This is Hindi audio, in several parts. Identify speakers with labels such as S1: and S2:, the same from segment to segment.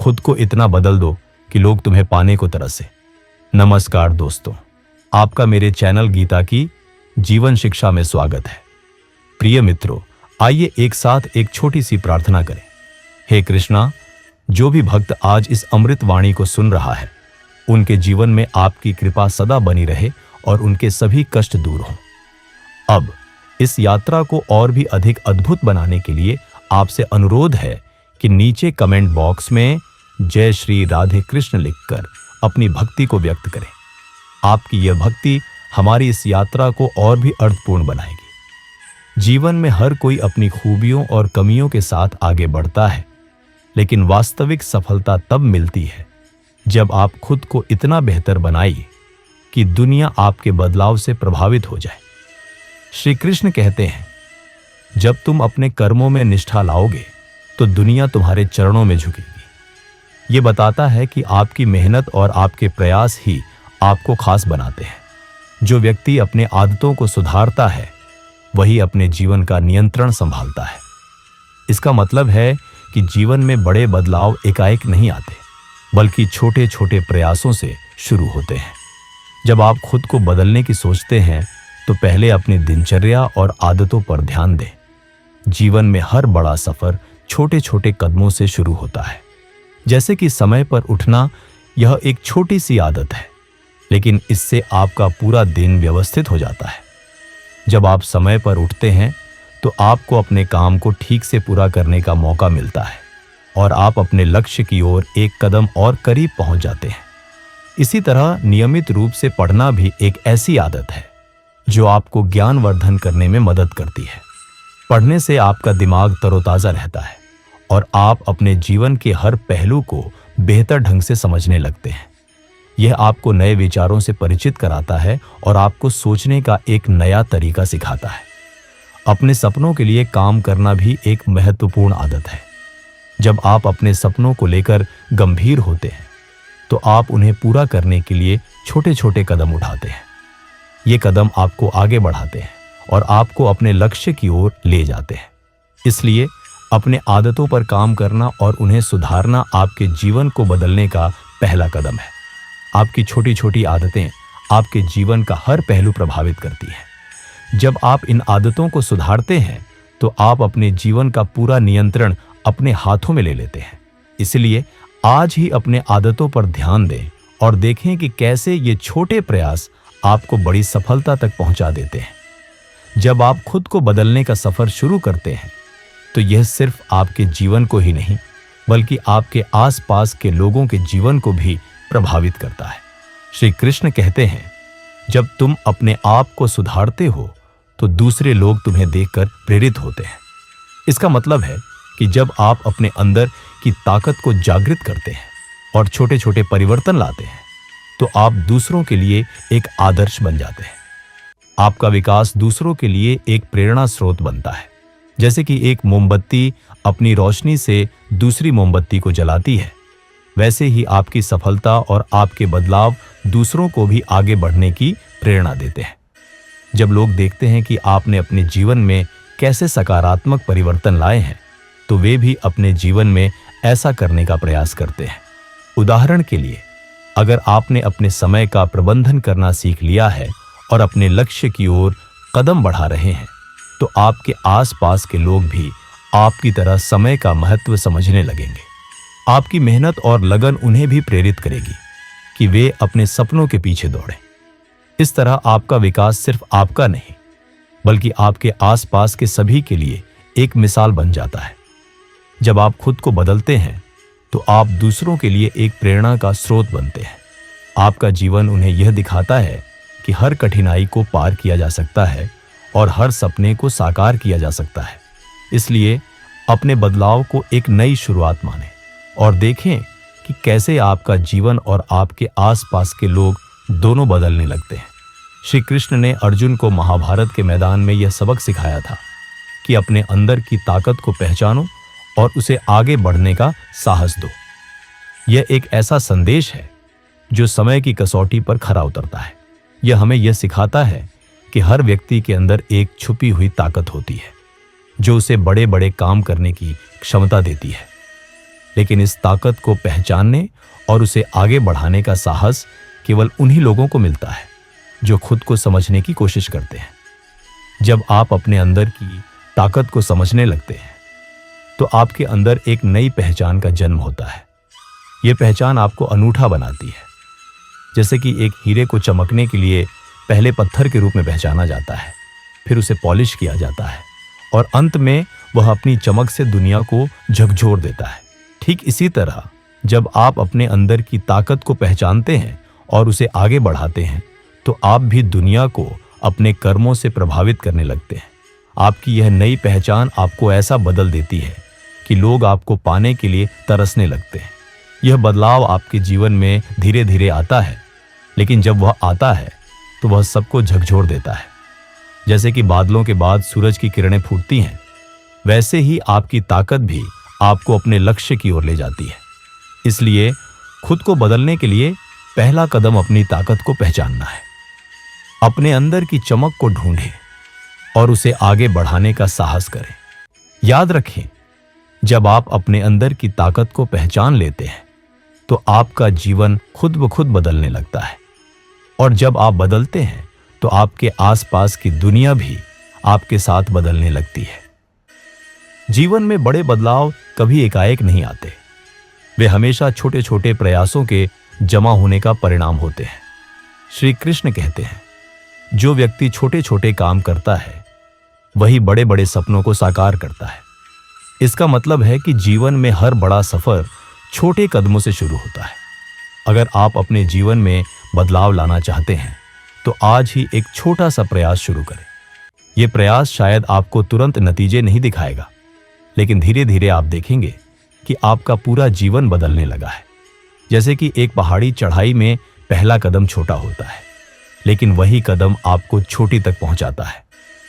S1: खुद को इतना बदल दो कि लोग तुम्हें पाने को तरसे। नमस्कार दोस्तों, आपका मेरे चैनल गीता की जीवन शिक्षा में स्वागत है। प्रिय मित्रों, आइए एक साथ एक छोटी सी प्रार्थना करें। हे कृष्णा, जो भी भक्त आज इस अमृत वाणी को सुन रहा है, उनके जीवन में आपकी कृपा सदा बनी रहे और उनके सभी कष्ट दूर हों। अब इस यात्रा को और भी अधिक अद्भुत बनाने के लिए आपसे अनुरोध है कि नीचे कमेंट बॉक्स में जय श्री राधे कृष्ण लिखकर अपनी भक्ति को व्यक्त करें। आपकी यह भक्ति हमारी इस यात्रा को और भी अर्थपूर्ण बनाएगी। जीवन में हर कोई अपनी खूबियों और कमियों के साथ आगे बढ़ता है, लेकिन वास्तविक सफलता तब मिलती है जब आप खुद को इतना बेहतर बनाइए कि दुनिया आपके बदलाव से प्रभावित हो जाए। श्री कृष्ण कहते हैं, जब तुम अपने कर्मों में निष्ठा लाओगे तो दुनिया तुम्हारे चरणों में झुकेगी। ये बताता है कि आपकी मेहनत और आपके प्रयास ही आपको खास बनाते हैं। जो व्यक्ति अपने आदतों को सुधारता है, वही अपने जीवन का नियंत्रण संभालता है। इसका मतलब है कि जीवन में बड़े बदलाव एकाएक नहीं आते, बल्कि छोटे छोटे प्रयासों से शुरू होते हैं। जब आप खुद को बदलने की सोचते हैं, तो पहले अपनी दिनचर्या और आदतों पर ध्यान दें। जीवन में हर बड़ा सफर छोटे छोटे कदमों से शुरू होता है। जैसे कि समय पर उठना, यह एक छोटी सी आदत है, लेकिन इससे आपका पूरा दिन व्यवस्थित हो जाता है। जब आप समय पर उठते हैं, तो आपको अपने काम को ठीक से पूरा करने का मौका मिलता है और आप अपने लक्ष्य की ओर एक कदम और करीब पहुंच जाते हैं। इसी तरह नियमित रूप से पढ़ना भी एक ऐसी आदत है जो आपको ज्ञानवर्धन करने में मदद करती है। पढ़ने से आपका दिमाग तरोताजा रहता है और आप अपने जीवन के हर पहलू को बेहतर ढंग से समझने लगते हैं। यह आपको नए विचारों से परिचित कराता है और आपको सोचने का एक नया तरीका सिखाता है। अपने सपनों के लिए काम करना भी एक महत्वपूर्ण आदत है। जब आप अपने सपनों को लेकर गंभीर होते हैं, तो आप उन्हें पूरा करने के लिए छोटे छोटे कदम उठाते हैं। ये कदम आपको आगे बढ़ाते हैं और आपको अपने लक्ष्य की ओर ले जाते हैं। इसलिए अपने आदतों पर काम करना और उन्हें सुधारना आपके जीवन को बदलने का पहला कदम है। आपकी छोटी छोटी आदतें आपके जीवन का हर पहलू प्रभावित करती हैं। जब आप इन आदतों को सुधारते हैं, तो आप अपने जीवन का पूरा नियंत्रण अपने हाथों में ले लेते हैं। इसलिए आज ही अपने आदतों पर ध्यान दें और देखें कि कैसे ये छोटे प्रयास आपको बड़ी सफलता तक पहुंचा देते हैं। जब आप खुद को बदलने का सफर शुरू करते हैं, तो यह सिर्फ आपके जीवन को ही नहीं, बल्कि आपके आसपास के लोगों के जीवन को भी प्रभावित करता है। श्री कृष्ण कहते हैं, जब तुम अपने आप को सुधारते हो, तो दूसरे लोग तुम्हें देखकर प्रेरित होते हैं। इसका मतलब है कि जब आप अपने अंदर की ताकत को जागृत करते हैं और छोटे छोटे परिवर्तन लाते हैं, तो आप दूसरों के लिए एक आदर्श बन जाते हैं। आपका विकास दूसरों के लिए एक प्रेरणा स्रोत बनता है। जैसे कि एक मोमबत्ती अपनी रोशनी से दूसरी मोमबत्ती को जलाती है, वैसे ही आपकी सफलता और आपके बदलाव दूसरों को भी आगे बढ़ने की प्रेरणा देते हैं। जब लोग देखते हैं कि आपने अपने जीवन में कैसे सकारात्मक परिवर्तन लाए हैं, तो वे भी अपने जीवन में ऐसा करने का प्रयास करते हैं। उदाहरण के लिए, अगर आपने अपने समय का प्रबंधन करना सीख लिया है और अपने लक्ष्य की ओर कदम बढ़ा रहे हैं, तो आपके आसपास के लोग भी आपकी तरह समय का महत्व समझने लगेंगे। आपकी मेहनत और लगन उन्हें भी प्रेरित करेगी कि वे अपने सपनों के पीछे दौड़ें। इस तरह आपका विकास सिर्फ आपका नहीं, बल्कि आपके आसपास के सभी के लिए एक मिसाल बन जाता है। जब आप खुद को बदलते हैं, तो आप दूसरों के लिए एक प्रेरणा का स्रोत बनते हैं। आपका जीवन उन्हें यह दिखाता है कि हर कठिनाई को पार किया जा सकता है और हर सपने को साकार किया जा सकता है। इसलिए अपने बदलाव को एक नई शुरुआत मानें और देखें कि कैसे आपका जीवन और आपके आसपास के लोग दोनों बदलने लगते हैं। श्री कृष्ण ने अर्जुन को महाभारत के मैदान में यह सबक सिखाया था कि अपने अंदर की ताकत को पहचानो और उसे आगे बढ़ने का साहस दो। यह एक ऐसा संदेश है जो समय की कसौटी पर खरा उतरता है। यह हमें यह सिखाता है कि हर व्यक्ति के अंदर एक छुपी हुई ताकत होती है, जो उसे बड़े बड़े काम करने की क्षमता देती है। लेकिन इस ताकत को पहचानने और उसे आगे बढ़ाने का साहस केवल उन्हीं लोगों को मिलता है जो खुद को समझने की कोशिश करते हैं। जब आप अपने अंदर की ताकत को समझने लगते हैं तो आपके अंदर एक नई पहचान का जन्म होता है। यह पहचान आपको अनूठा बनाती है। जैसे कि एक हीरे को चमकने के लिए पहले पत्थर के रूप में पहचाना जाता है, फिर उसे पॉलिश किया जाता है और अंत में वह अपनी चमक से दुनिया को झकझोर देता है। ठीक इसी तरह जब आप अपने अंदर की ताकत को पहचानते हैं और उसे आगे बढ़ाते हैं तो आप भी दुनिया को अपने कर्मों से प्रभावित करने लगते हैं। आपकी यह नई पहचान आपको ऐसा बदल देती है कि लोग आपको पाने के लिए तरसने लगते हैं। यह बदलाव आपके जीवन में धीरे धीरे आता है, लेकिन जब वह आता है तो वह सबको झकझोर देता है। जैसे कि बादलों के बाद सूरज की किरणें फूटती हैं, वैसे ही आपकी ताकत भी आपको अपने लक्ष्य की ओर ले जाती है। इसलिए खुद को बदलने के लिए पहला कदम अपनी ताकत को पहचानना है। अपने अंदर की चमक को ढूंढें और उसे आगे बढ़ाने का साहस करें। याद रखें, जब आप अपने अंदर की ताकत को पहचान लेते हैं तो आपका जीवन खुद ब खुद बदलने लगता है, और जब आप बदलते हैं तो आपके आसपास की दुनिया भी आपके साथ बदलने लगती है। जीवन में बड़े बदलाव कभी एकाएक नहीं आते। वे हमेशा छोटे छोटे प्रयासों के जमा होने का परिणाम होते हैं। श्री कृष्ण कहते हैं, जो व्यक्ति छोटे छोटे काम करता है वही बड़े बड़े सपनों को साकार करता है। इसका मतलब है कि जीवन में हर बड़ा सफर छोटे कदमों से शुरू होता है। अगर आप अपने जीवन में बदलाव लाना चाहते हैं तो आज ही एक छोटा सा प्रयास शुरू करें। यह प्रयास शायद आपको तुरंत नतीजे नहीं दिखाएगा, लेकिन धीरे धीरे आप देखेंगे कि आपका पूरा जीवन बदलने लगा है। जैसे कि एक पहाड़ी चढ़ाई में पहला कदम छोटा होता है, लेकिन वही कदम आपको चोटी तक पहुंचाता है।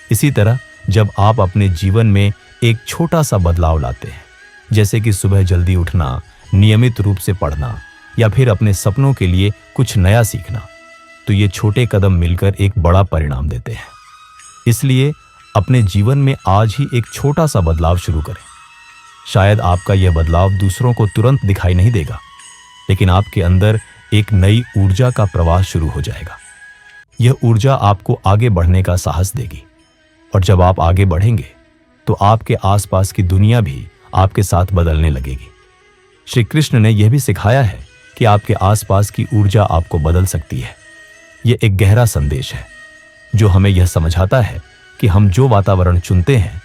S1: इसी तरह जब आप अपने जीवन में एक छोटा सा बदलाव लाते हैं, जैसे कि सुबह जल्दी उठना, नियमित रूप से पढ़ना या फिर अपने सपनों के लिए कुछ नया सीखना, तो ये छोटे कदम मिलकर एक बड़ा परिणाम देते हैं। इसलिए अपने जीवन में आज ही एक छोटा सा बदलाव शुरू करें। शायद आपका यह बदलाव दूसरों को तुरंत दिखाई नहीं देगा, लेकिन आपके अंदर एक नई ऊर्जा का प्रवाह शुरू हो जाएगा। यह ऊर्जा आपको आगे बढ़ने का साहस देगी, और जब आप आगे बढ़ेंगे तो आपके आसपास की दुनिया भी आपके साथ बदलने लगेगी। श्री कृष्ण ने यह भी सिखाया है कि आपके आसपास की ऊर्जा आपको बदल सकती है। यह एक गहरा संदेश है जो हमें यह समझाता है कि हम जो वातावरण चुनते हैं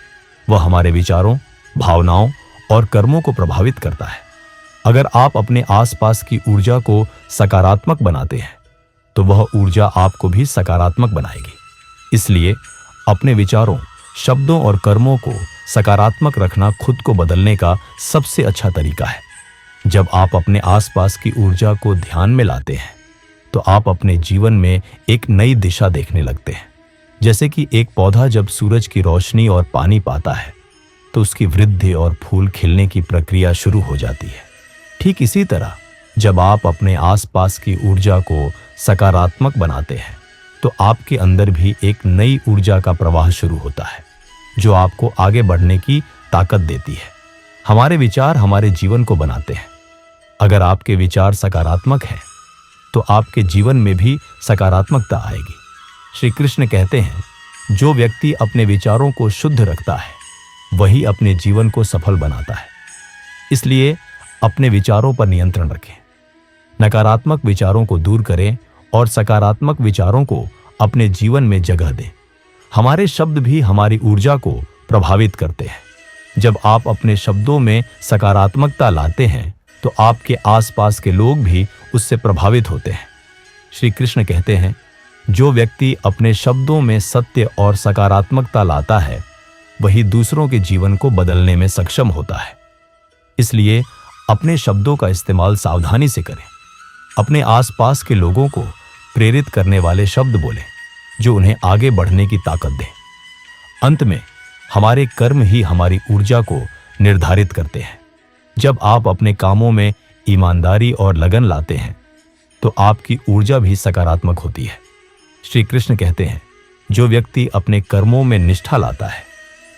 S1: वह हमारे विचारों, भावनाओं और कर्मों को प्रभावित करता है। अगर आप अपने आसपास की ऊर्जा को सकारात्मक बनाते हैं तो वह ऊर्जा आपको भी सकारात्मक बनाएगी। इसलिए अपने विचारों, शब्दों और कर्मों को सकारात्मक रखना खुद को बदलने का सबसे अच्छा तरीका है। जब आप अपने आसपास की ऊर्जा को ध्यान में लाते हैं तो आप अपने जीवन में एक नई दिशा देखने लगते हैं। जैसे कि एक पौधा जब सूरज की रोशनी और पानी पाता है तो उसकी वृद्धि और फूल खिलने की प्रक्रिया शुरू हो जाती है। ठीक इसी तरह जब आप अपने आसपास की ऊर्जा को सकारात्मक बनाते हैं तो आपके अंदर भी एक नई ऊर्जा का प्रवाह शुरू होता है जो आपको आगे बढ़ने की ताकत देती है। हमारे विचार हमारे जीवन को बनाते हैं। अगर आपके विचार सकारात्मक हैं तो आपके जीवन में भी सकारात्मकता आएगी। श्री कृष्ण कहते हैं, जो व्यक्ति अपने विचारों को शुद्ध रखता है वही अपने जीवन को सफल बनाता है। इसलिए अपने विचारों पर नियंत्रण रखें, नकारात्मक विचारों को दूर करें और सकारात्मक विचारों को अपने जीवन में जगह दें। हमारे शब्द भी हमारी ऊर्जा को प्रभावित करते हैं। जब आप अपने शब्दों में सकारात्मकता लाते हैं तो आपके आसपास के लोग भी उससे प्रभावित होते हैं। श्री कृष्ण कहते हैं, जो व्यक्ति अपने शब्दों में सत्य और सकारात्मकता लाता है वही दूसरों के जीवन को बदलने में सक्षम होता है। इसलिए अपने शब्दों का इस्तेमाल सावधानी से करें। अपने आसपास के लोगों को प्रेरित करने वाले शब्द बोलें जो उन्हें आगे बढ़ने की ताकत दें। अंत में हमारे कर्म ही हमारी ऊर्जा को निर्धारित करते हैं। जब आप अपने कामों में ईमानदारी और लगन लाते हैं तो आपकी ऊर्जा भी सकारात्मक होती है। श्री कृष्ण कहते हैं, जो व्यक्ति अपने कर्मों में निष्ठा लाता है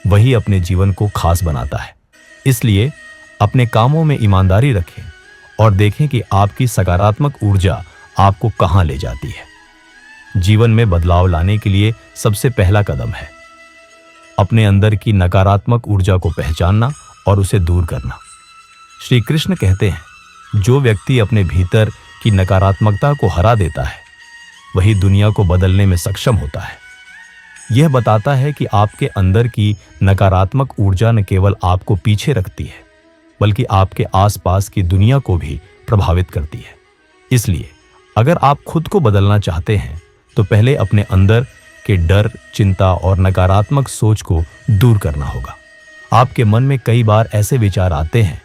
S1: वही अपने जीवन को खास बनाता है। इसलिए अपने कामों में ईमानदारी रखें और देखें कि आपकी सकारात्मक ऊर्जा आपको कहां ले जाती है। जीवन में बदलाव लाने के लिए सबसे पहला कदम है अपने अंदर की नकारात्मक ऊर्जा को पहचानना और उसे दूर करना। श्री कृष्ण कहते हैं, जो व्यक्ति अपने भीतर की नकारात्मकता को हरा देता है वही दुनिया को बदलने में सक्षम होता है। यह बताता है कि आपके अंदर की नकारात्मक ऊर्जा न केवल आपको पीछे रखती है बल्कि आपके आसपास की दुनिया को भी प्रभावित करती है। इसलिए अगर आप खुद को बदलना चाहते हैं तो पहले अपने अंदर के डर, चिंता और नकारात्मक सोच को दूर करना होगा। आपके मन में कई बार ऐसे विचार आते हैं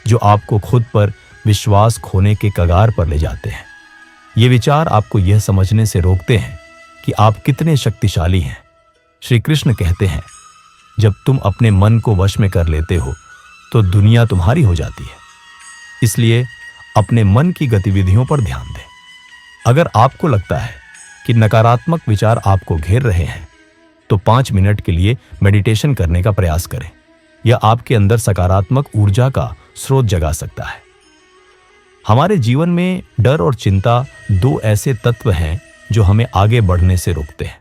S1: जो आपको खुद पर विश्वास खोने के कगार पर ले जाते हैं। ये विचार आपको यह समझने से रोकते हैं कि आप कितने शक्तिशाली हैं। श्री कृष्ण कहते हैं, जब तुम अपने मन को वश में कर लेते हो तो दुनिया तुम्हारी हो जाती है। इसलिए अपने मन की गतिविधियों पर ध्यान दें। अगर आपको लगता है कि नकारात्मक विचार आपको घेर रहे हैं तो 5 मिनट के लिए मेडिटेशन करने का प्रयास करें। यह आपके अंदर सकारात्मक ऊर्जा का स्रोत जगा सकता है। हमारे जीवन में डर और चिंता 2 ऐसे तत्व हैं जो हमें आगे बढ़ने से रोकते हैं।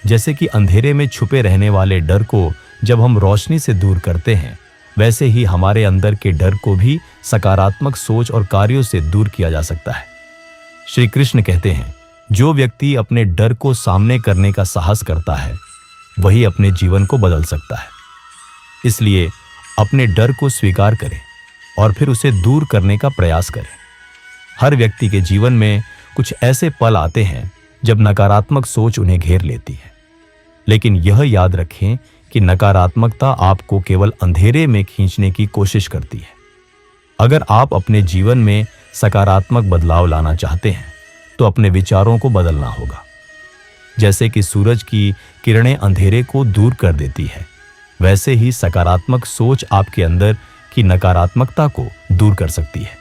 S1: जैसे कि अंधेरे में छुपे रहने वाले डर को जब हम रोशनी से दूर करते हैं, वैसे ही हमारे अंदर के डर को भी सकारात्मक सोच और कार्यों से दूर किया जा सकता है। श्री कृष्ण कहते हैं, जो व्यक्ति अपने डर को सामने करने का साहस करता है वही अपने जीवन को बदल सकता है। इसलिए अपने डर को स्वीकार करें और फिर उसे दूर करने का प्रयास करें। हर व्यक्ति के जीवन में कुछ ऐसे पल आते हैं जब नकारात्मक सोच उन्हें घेर लेती है, लेकिन यह याद रखें कि नकारात्मकता आपको केवल अंधेरे में खींचने की कोशिश करती है। अगर आप अपने जीवन में सकारात्मक बदलाव लाना चाहते हैं तो अपने विचारों को बदलना होगा। जैसे कि सूरज की किरणें अंधेरे को दूर कर देती है, वैसे ही सकारात्मक सोच आपके अंदर की नकारात्मकता को दूर कर सकती है।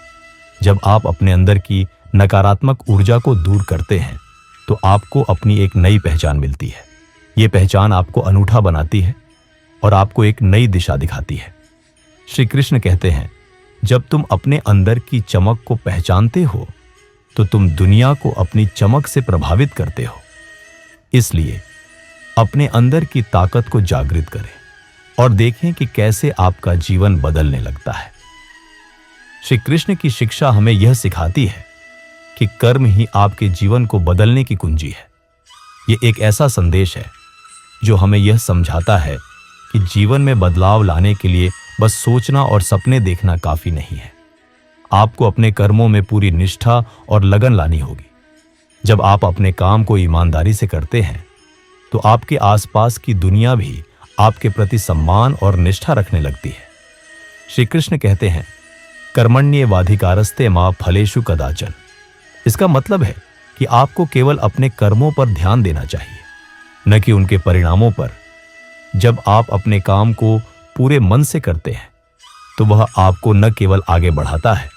S1: जब आप अपने अंदर की नकारात्मक ऊर्जा को दूर करते हैं तो आपको अपनी एक नई पहचान मिलती है। ये पहचान आपको अनूठा बनाती है और आपको एक नई दिशा दिखाती है। श्री कृष्ण कहते हैं, जब तुम अपने अंदर की चमक को पहचानते हो तो तुम दुनिया को अपनी चमक से प्रभावित करते हो। इसलिए अपने अंदर की ताकत को जागृत करें और देखें कि कैसे आपका जीवन बदलने लगता है। श्री कृष्ण की शिक्षा हमें यह सिखाती है कि कर्म ही आपके जीवन को बदलने की कुंजी है। यह एक ऐसा संदेश है जो हमें यह समझाता है कि जीवन में बदलाव लाने के लिए बस सोचना और सपने देखना काफी नहीं है। आपको अपने कर्मों में पूरी निष्ठा और लगन लानी होगी। जब आप अपने काम को ईमानदारी से करते हैं तो आपके आसपास की दुनिया भी आपके प्रति सम्मान और निष्ठा रखने लगती है। श्री कृष्ण कहते हैं, कर्मण्येवाधिकारस्ते मा फलेषु कदाचन। इसका मतलब है कि आपको केवल अपने कर्मों पर ध्यान देना चाहिए, न कि उनके परिणामों पर। जब आप अपने काम को पूरे मन से करते हैं तो वह आपको न केवल आगे बढ़ाता है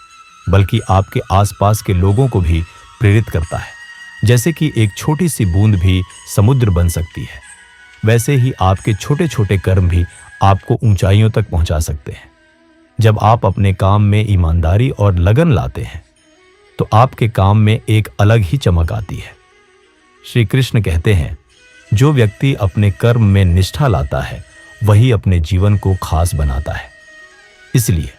S1: बल्कि आपके आसपास के लोगों को भी प्रेरित करता है। जैसे कि एक छोटी सी बूंद भी समुद्र बन सकती है, वैसे ही आपके छोटे छोटे कर्म भी आपको ऊंचाइयों तक पहुंचा सकते हैं। जब आप अपने काम में ईमानदारी और लगन लाते हैं तो आपके काम में एक अलग ही चमक आती है। श्री कृष्ण कहते हैं, जो व्यक्ति अपने कर्म में निष्ठा लाता है वही अपने जीवन को खास बनाता है। इसलिए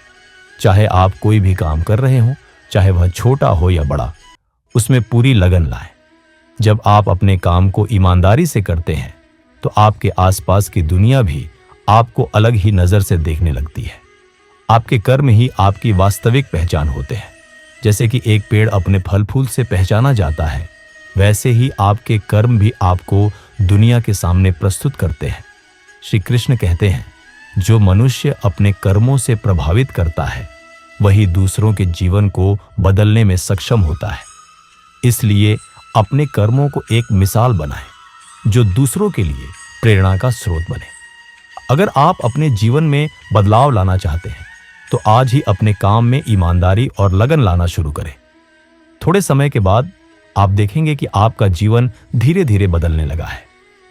S1: चाहे आप कोई भी काम कर रहे हो, चाहे वह छोटा हो या बड़ा, उसमें पूरी लगन लाएं। जब आप अपने काम को ईमानदारी से करते हैं तो आपके आसपास की दुनिया भी आपको अलग ही नजर से देखने लगती है। आपके कर्म ही आपकी वास्तविक पहचान होते हैं। जैसे कि एक पेड़ अपने फल फूल से पहचाना जाता है, वैसे ही आपके कर्म भी आपको दुनिया के सामने प्रस्तुत करते हैं। श्री कृष्ण कहते हैं, जो मनुष्य अपने कर्मों से प्रभावित करता है वही दूसरों के जीवन को बदलने में सक्षम होता है। इसलिए अपने कर्मों को एक मिसाल बनाएं जो दूसरों के लिए प्रेरणा का स्रोत बने। अगर आप अपने जीवन में बदलाव लाना चाहते हैं तो आज ही अपने काम में ईमानदारी और लगन लाना शुरू करें। थोड़े समय के बाद आप देखेंगे कि आपका जीवन धीरे धीरे बदलने लगा है।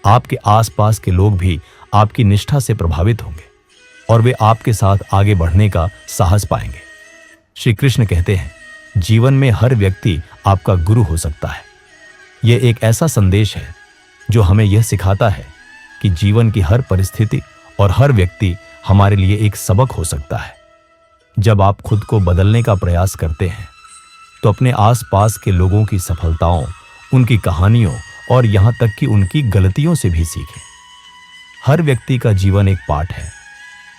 S1: आपके आसपास के लोग भी आपकी निष्ठा से प्रभावित होंगे। और वे आपके साथ आगे बढ़ने का साहस पाएंगे। श्री कृष्ण कहते हैं, जीवन में हर व्यक्ति आपका गुरु हो सकता है। यह एक ऐसा संदेश है जो हमें यह सिखाता है कि जीवन की हर परिस्थिति और हर व्यक्ति हमारे लिए एक सबक हो सकता है। जब आप खुद को बदलने का प्रयास करते हैं तो अपने आसपास के लोगों की सफलताओं, उनकी कहानियों और यहां तक कि उनकी गलतियों से भी सीखें। हर व्यक्ति का जीवन एक पाठ है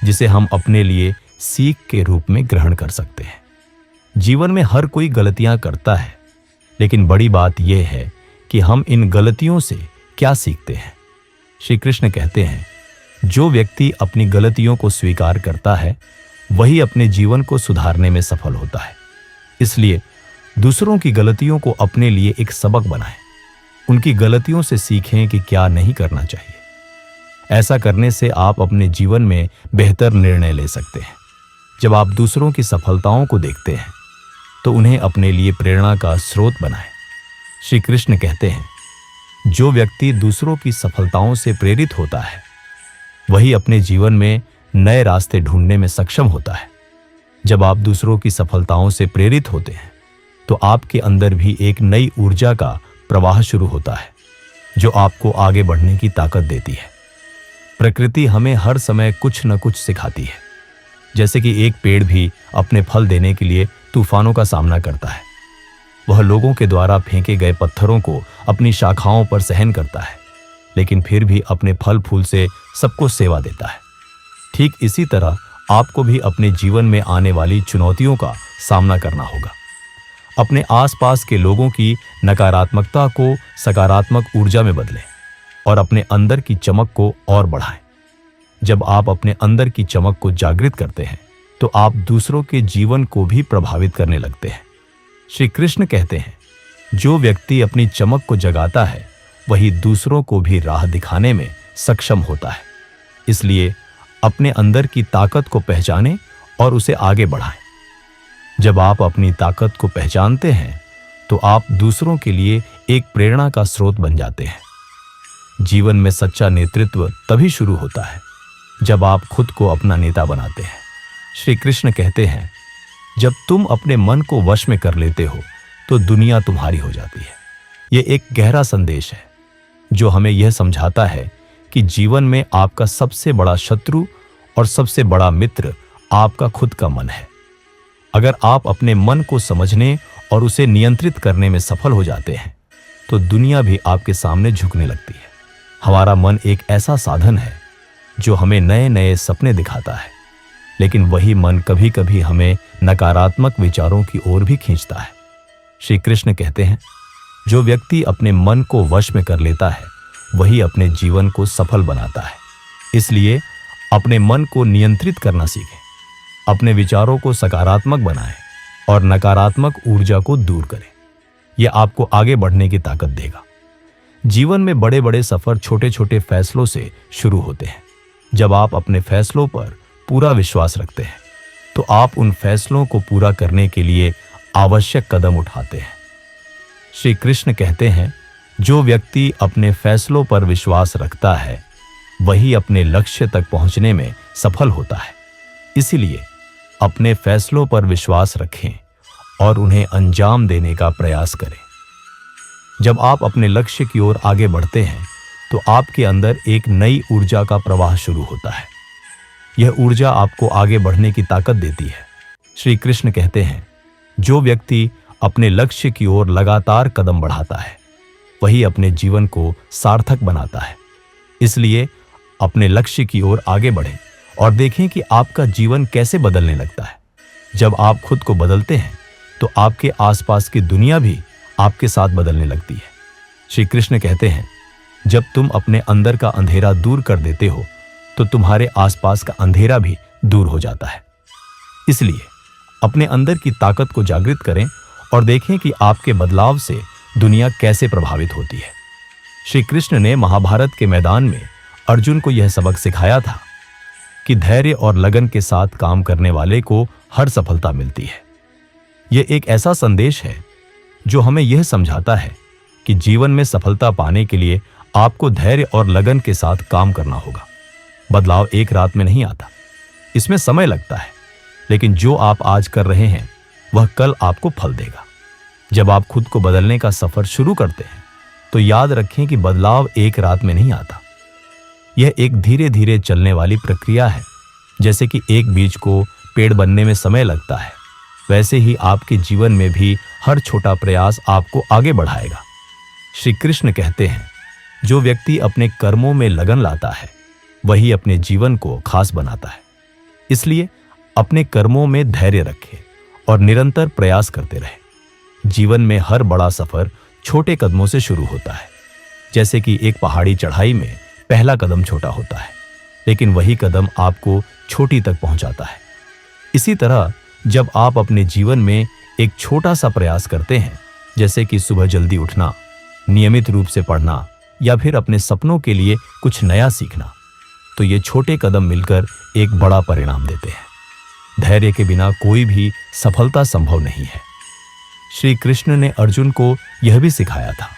S1: जिसे हम अपने लिए सीख के रूप में ग्रहण कर सकते हैं। जीवन में हर कोई गलतियां करता है, लेकिन बड़ी बात यह है कि हम इन गलतियों से क्या सीखते हैं। श्री कृष्ण कहते हैं, जो व्यक्ति अपनी गलतियों को स्वीकार करता है वही अपने जीवन को सुधारने में सफल होता है। इसलिए दूसरों की गलतियों को अपने लिए एक सबक बनाएं। उनकी गलतियों से सीखें कि क्या नहीं करना चाहिए। ऐसा करने से आप अपने जीवन में बेहतर निर्णय ले सकते हैं। जब आप दूसरों की सफलताओं को देखते हैं तो उन्हें अपने लिए प्रेरणा का स्रोत बनाएं। श्री कृष्ण कहते हैं, जो व्यक्ति दूसरों की सफलताओं से प्रेरित होता है वही अपने जीवन में नए रास्ते ढूंढने में सक्षम होता है। जब आप दूसरों की सफलताओं से प्रेरित होते हैं तो आपके अंदर भी एक नई ऊर्जा का प्रवाह शुरू होता है जो आपको आगे बढ़ने की ताकत देती है। प्रकृति हमें हर समय कुछ न कुछ सिखाती है। जैसे कि एक पेड़ भी अपने फल देने के लिए तूफानों का सामना करता है। वह लोगों के द्वारा फेंके गए पत्थरों को अपनी शाखाओं पर सहन करता है, लेकिन फिर भी अपने फल फूल से सबको सेवा देता है। ठीक इसी तरह आपको भी अपने जीवन में आने वाली चुनौतियों का सामना करना होगा। अपने आसपास के लोगों की नकारात्मकता को सकारात्मक ऊर्जा में बदलें और अपने अंदर की चमक को और बढ़ाएं। जब आप अपने अंदर की चमक को जागृत करते हैं तो आप दूसरों के जीवन को भी प्रभावित करने लगते हैं। श्री कृष्ण कहते हैं, जो व्यक्ति अपनी चमक को जगाता है वही दूसरों को भी राह दिखाने में सक्षम होता है। इसलिए अपने अंदर की ताकत को पहचानें और उसे आगे बढ़ाएं। जब आप अपनी ताकत को पहचानते हैं तो आप दूसरों के लिए एक प्रेरणा का स्रोत बन जाते हैं। जीवन में सच्चा नेतृत्व तभी शुरू होता है जब आप खुद को अपना नेता बनाते हैं। श्री कृष्ण कहते हैं, जब तुम अपने मन को वश में कर लेते हो तो दुनिया तुम्हारी हो जाती है। यह एक गहरा संदेश है जो हमें यह समझाता है कि जीवन में आपका सबसे बड़ा शत्रु और सबसे बड़ा मित्र आपका खुद का मन है। अगर आप अपने मन को समझने और उसे नियंत्रित करने में सफल हो जाते हैं तो दुनिया भी आपके सामने झुकने लगती है। हमारा मन एक ऐसा साधन है जो हमें नए नए सपने दिखाता है, लेकिन वही मन कभी कभी हमें नकारात्मक विचारों की ओर भी खींचता है। श्री कृष्ण कहते हैं, जो व्यक्ति अपने मन को वश में कर लेता है वही अपने जीवन को सफल बनाता है। इसलिए अपने मन को नियंत्रित करना सीखें, अपने विचारों को सकारात्मक बनाएं और नकारात्मक ऊर्जा को दूर करें। यह आपको आगे बढ़ने की ताकत देगा। जीवन में बड़े बड़े सफर छोटे छोटे फैसलों से शुरू होते हैं। जब आप अपने फैसलों पर पूरा विश्वास रखते हैं तो आप उन फैसलों को पूरा करने के लिए आवश्यक कदम उठाते हैं। श्री कृष्ण कहते हैं, जो व्यक्ति अपने फैसलों पर विश्वास रखता है वही अपने लक्ष्य तक पहुंचने में सफल होता है। इसीलिए अपने फैसलों पर विश्वास रखें और उन्हें अंजाम देने का प्रयास करें। जब आप अपने लक्ष्य की ओर आगे बढ़ते हैं तो आपके अंदर एक नई ऊर्जा का प्रवाह शुरू होता है। यह ऊर्जा आपको आगे बढ़ने की ताकत देती है। श्री कृष्ण कहते हैं, जो व्यक्ति अपने लक्ष्य की ओर लगातार कदम बढ़ाता है वही अपने जीवन को सार्थक बनाता है। इसलिए अपने लक्ष्य की ओर आगे बढ़ें और देखें कि आपका जीवन कैसे बदलने लगता है। जब आप खुद को बदलते हैं तो आपके आसपास की दुनिया भी आपके साथ बदलने लगती है। श्री कृष्ण कहते हैं, जब तुम अपने अंदर का अंधेरा दूर कर देते हो तो तुम्हारे आसपास का अंधेरा भी दूर हो जाता है। इसलिए अपने अंदर की ताकत को जागृत करें और देखें कि आपके बदलाव से दुनिया कैसे प्रभावित होती है। श्री कृष्ण ने महाभारत के मैदान में अर्जुन को यह सबक सिखाया था कि धैर्य और लगन के साथ काम करने वाले को हर सफलता मिलती है। यह एक ऐसा संदेश है जो हमें यह समझाता है कि जीवन में सफलता पाने के लिए आपको धैर्य और लगन के साथ काम करना होगा। बदलाव एक रात में नहीं आता, इसमें समय लगता है, लेकिन जो आप आज कर रहे हैं वह कल आपको फल देगा। जब आप खुद को बदलने का सफर शुरू करते हैं तो याद रखें कि बदलाव एक रात में नहीं आता। यह एक धीरे धीरे चलने वाली प्रक्रिया है। जैसे कि एक बीज को पेड़ बनने में समय लगता है, वैसे ही आपके जीवन में भी हर छोटा प्रयास आपको आगे बढ़ाएगा। श्री कृष्ण कहते हैं, जो व्यक्ति अपने कर्मों में लगन लाता है वही अपने जीवन को खास बनाता है। इसलिए अपने कर्मों में धैर्य रखें और निरंतर प्रयास करते रहें। जीवन में हर बड़ा सफर छोटे कदमों से शुरू होता है। जैसे कि एक पहाड़ी चढ़ाई में पहला कदम छोटा होता है, लेकिन वही कदम आपको चोटी तक पहुंचाता है। इसी तरह जब आप अपने जीवन में एक छोटा सा प्रयास करते हैं, जैसे कि सुबह जल्दी उठना, नियमित रूप से पढ़ना या फिर अपने सपनों के लिए कुछ नया सीखना, तो ये छोटे कदम मिलकर एक बड़ा परिणाम देते हैं। धैर्य के बिना कोई भी सफलता संभव नहीं है। श्री कृष्ण ने अर्जुन को यह भी सिखाया था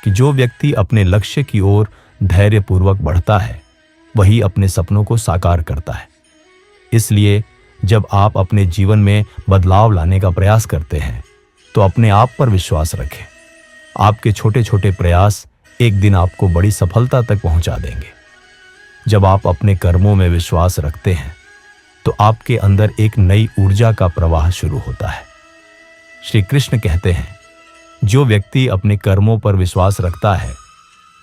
S1: कि जो व्यक्ति अपने लक्ष्य की ओर धैर्यपूर्वक बढ़ता है वही अपने सपनों को साकार करता है। इसलिए जब आप अपने जीवन में बदलाव लाने का प्रयास करते हैं तो अपने आप पर विश्वास रखें। आपके छोटे छोटे प्रयास एक दिन आपको बड़ी सफलता तक पहुंचा देंगे। जब आप अपने कर्मों में विश्वास रखते हैं तो आपके अंदर एक नई ऊर्जा का प्रवाह शुरू होता है। श्री कृष्ण कहते हैं, जो व्यक्ति अपने कर्मों पर विश्वास रखता है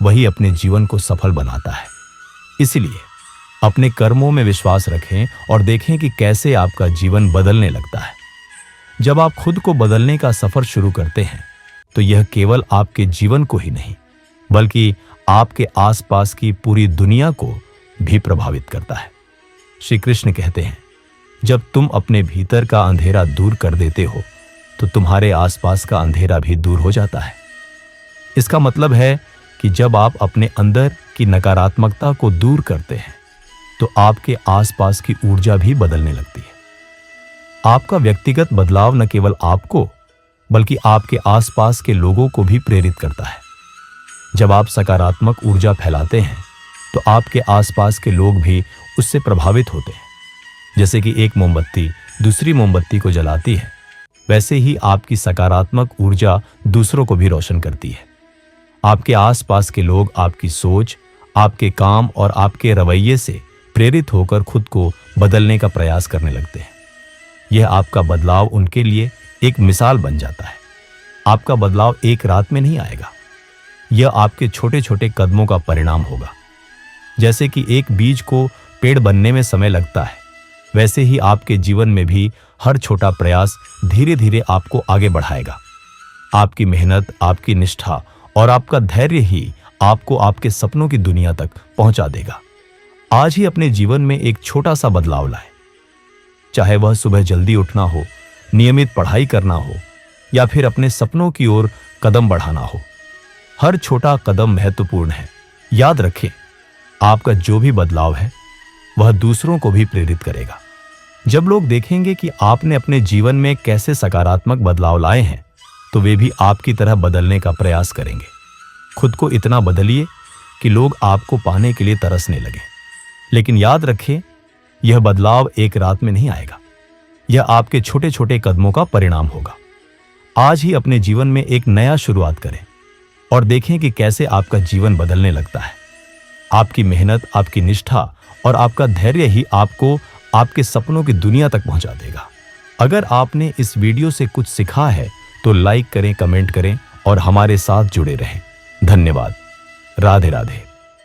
S1: वही अपने जीवन को सफल बनाता है। इसलिए अपने कर्मों में विश्वास रखें और देखें कि कैसे आपका जीवन बदलने लगता है। जब आप खुद को बदलने का सफर शुरू करते हैं तो यह केवल आपके जीवन को ही नहीं बल्कि आपके आसपास की पूरी दुनिया को भी प्रभावित करता है। श्री कृष्ण कहते हैं, जब तुम अपने भीतर का अंधेरा दूर कर देते हो तो तुम्हारे आसपास का अंधेरा भी दूर हो जाता है। इसका मतलब है कि जब आप अपने अंदर की नकारात्मकता को दूर करते हैं तो आपके आसपास की ऊर्जा भी बदलने लगती है। आपका व्यक्तिगत बदलाव न केवल आपको बल्कि आपके आसपास के लोगों को भी प्रेरित करता है। जब आप सकारात्मक ऊर्जा फैलाते हैं तो आपके आसपास के लोग भी उससे प्रभावित होते हैं। जैसे कि एक मोमबत्ती दूसरी मोमबत्ती को जलाती है, वैसे ही आपकी सकारात्मक ऊर्जा दूसरों को भी रोशन करती है। आपके आसपास के लोग आपकी सोच, आपके काम और आपके रवैये से प्रेरित होकर खुद को बदलने का प्रयास करने लगते हैं। यह आपका बदलाव उनके लिए एक मिसाल बन जाता है। आपका बदलाव एक रात में नहीं आएगा, यह आपके छोटे छोटे कदमों का परिणाम होगा। जैसे कि एक बीज को पेड़ बनने में समय लगता है, वैसे ही आपके जीवन में भी हर छोटा प्रयास धीरे धीरे आपको आगे बढ़ाएगा। आपकी मेहनत, आपकी निष्ठा और आपका धैर्य ही आपको आपके सपनों की दुनिया तक पहुंचा देगा। आज ही अपने जीवन में एक छोटा सा बदलाव लाएं, चाहे वह सुबह जल्दी उठना हो, नियमित पढ़ाई करना हो या फिर अपने सपनों की ओर कदम बढ़ाना हो। हर छोटा कदम महत्वपूर्ण है। याद रखें, आपका जो भी बदलाव है वह दूसरों को भी प्रेरित करेगा। जब लोग देखेंगे कि आपने अपने जीवन में कैसे सकारात्मक बदलाव लाए हैं तो वे भी आपकी तरह बदलने का प्रयास करेंगे। खुद को इतना बदलिए कि लोग आपको पाने के लिए तरसने लगें। लेकिन याद रखें, यह बदलाव एक रात में नहीं आएगा, यह आपके छोटे छोटे कदमों का परिणाम होगा। आज ही अपने जीवन में एक नया शुरुआत करें और देखें कि कैसे आपका जीवन बदलने लगता है। आपकी मेहनत, आपकी निष्ठा और आपका धैर्य ही आपको आपके सपनों की दुनिया तक पहुंचा देगा। अगर आपने इस वीडियो से कुछ सीखा है तो लाइक करें, कमेंट करें और हमारे साथ जुड़े रहें। धन्यवाद। राधे राधे।